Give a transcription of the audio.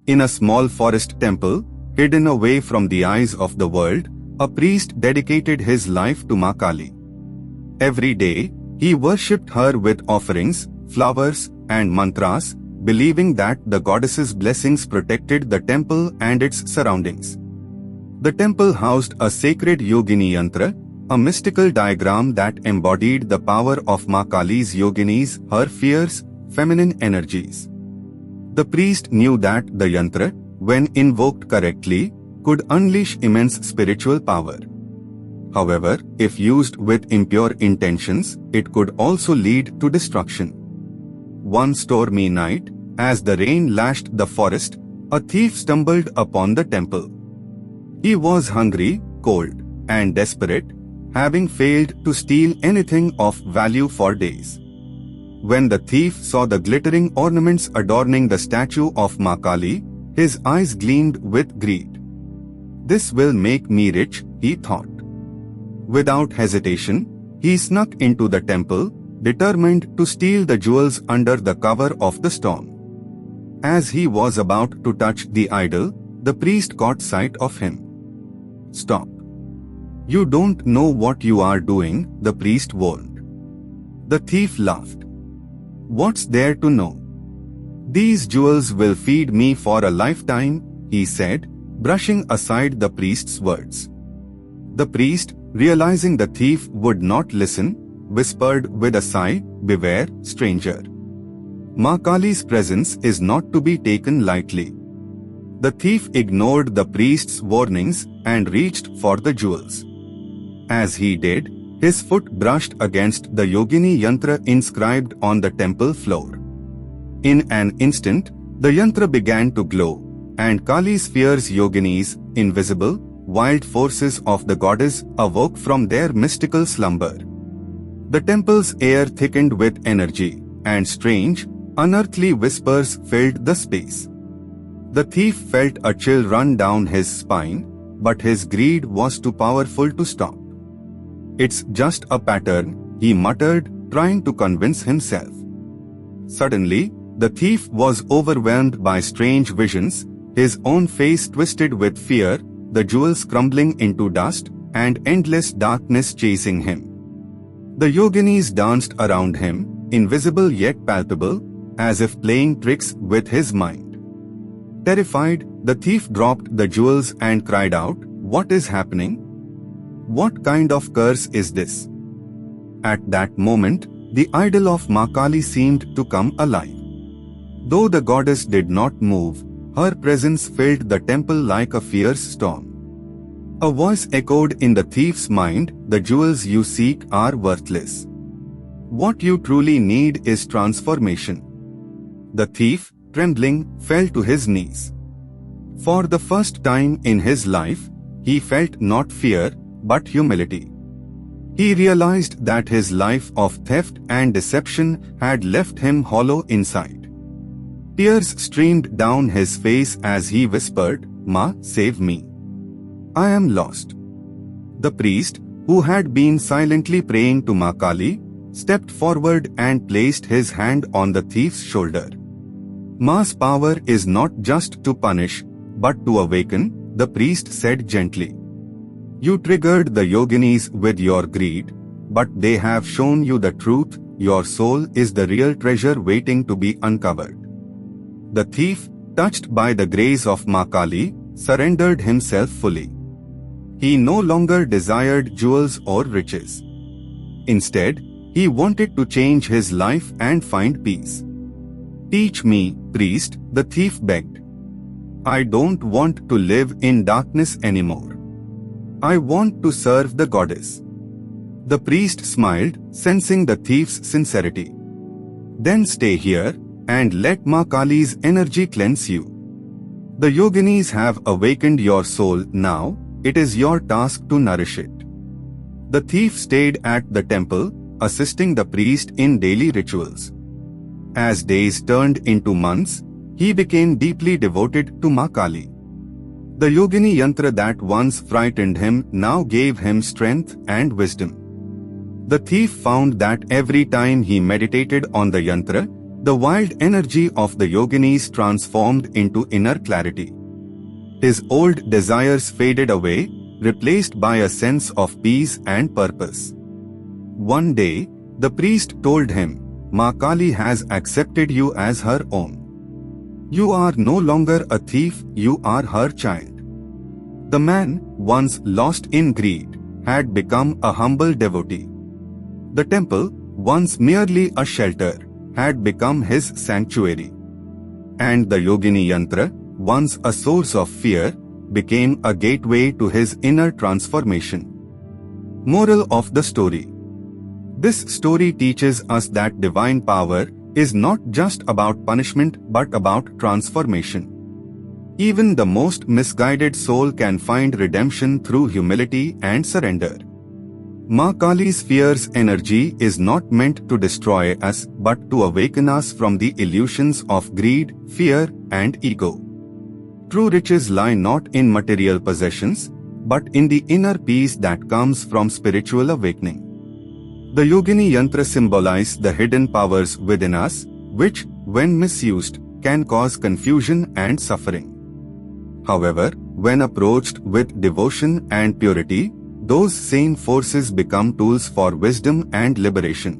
In a small forest temple, hidden away from the eyes of the world, a priest dedicated his life to Ma Kali. Every day, he worshipped her with offerings, flowers, and mantras, believing that the goddess's blessings protected the temple and its surroundings. The temple housed a sacred Yogini Yantra, a mystical diagram that embodied the power of Ma Kali's Yoginis, her fierce, feminine energies. The priest knew that the Yantra, when invoked correctly, could unleash immense spiritual power. However, if used with impure intentions, it could also lead to destruction. One stormy night, as the rain lashed the forest, a thief stumbled upon the temple. He was hungry, cold, and desperate, having failed to steal anything of value for days. When the thief saw the glittering ornaments adorning the statue of Ma Kali, his eyes gleamed with greed. "This will make me rich," he thought. Without hesitation, he snuck into the temple, determined to steal the jewels under the cover of the storm. As he was about to touch the idol, the priest caught sight of him. "Stop. You don't know what you are doing," the priest warned. The thief laughed. "What's there to know? These jewels will feed me for a lifetime," he said, brushing aside the priest's words. The priest, realizing the thief would not listen, whispered with a sigh, "Beware, stranger. Ma Kali's presence is not to be taken lightly." The thief ignored the priest's warnings and reached for the jewels. As he did, his foot brushed against the Yogini Yantra inscribed on the temple floor. In an instant, the Yantra began to glow, and Kali's fierce Yoginis, invisible, wild forces of the goddess, awoke from their mystical slumber. The temple's air thickened with energy, and strange, unearthly whispers filled the space. The thief felt a chill run down his spine, but his greed was too powerful to stop. "It's just a pattern," he muttered, trying to convince himself. Suddenly, the thief was overwhelmed by strange visions, his own face twisted with fear, the jewels crumbling into dust, and endless darkness chasing him. The Yoginis danced around him, invisible yet palpable, as if playing tricks with his mind. Terrified, the thief dropped the jewels and cried out, "What is happening? What kind of curse is this?" At that moment, the idol of Ma Kali seemed to come alive. Though the goddess did not move, her presence filled the temple like a fierce storm. A voice echoed in the thief's mind, "The jewels you seek are worthless. What you truly need is transformation." The thief, trembling, fell to his knees. For the first time in his life, he felt not fear, but humility. He realized that his life of theft and deception had left him hollow inside. Tears streamed down his face as he whispered, "Ma, save me. I am lost." The priest, who had been silently praying to Ma Kali, stepped forward and placed his hand on the thief's shoulder. "Ma's power is not just to punish, but to awaken," the priest said gently. "You triggered the Yoginis with your greed, but they have shown you the truth. Your soul is the real treasure waiting to be uncovered." The thief, touched by the grace of Ma Kali, surrendered himself fully. He no longer desired jewels or riches. Instead, he wanted to change his life and find peace. "Teach me, priest," the thief begged. "I don't want to live in darkness anymore. I want to serve the goddess." The priest smiled, sensing the thief's sincerity. "Then stay here, and let Ma Kali's energy cleanse you. The Yoginis have awakened your soul now, it is your task to nourish it." The thief stayed at the temple, assisting the priest in daily rituals. As days turned into months, he became deeply devoted to Ma Kali. The Yogini Yantra that once frightened him now gave him strength and wisdom. The thief found that every time he meditated on the Yantra, The wild energy of the Yoginis transformed into inner clarity. His old desires faded away, replaced by a sense of peace and purpose. One day, the priest told him, "Ma Kali has accepted you as her own. You are no longer a thief, you are her child." The man, once lost in greed, had become a humble devotee. The temple, once merely a shelter, had become his sanctuary. And the Yogini Yantra, once a source of fear, became a gateway to his inner transformation. Moral of the story: this story teaches us that divine power is not just about punishment but about transformation. Even the most misguided soul can find redemption through humility and surrender. Ma Kali's fierce energy is not meant to destroy us but to awaken us from the illusions of greed, fear, and ego. True riches lie not in material possessions, but in the inner peace that comes from spiritual awakening. The Yogini Yantra symbolize the hidden powers within us, which, when misused, can cause confusion and suffering. However, when approached with devotion and purity, those same forces become tools for wisdom and liberation.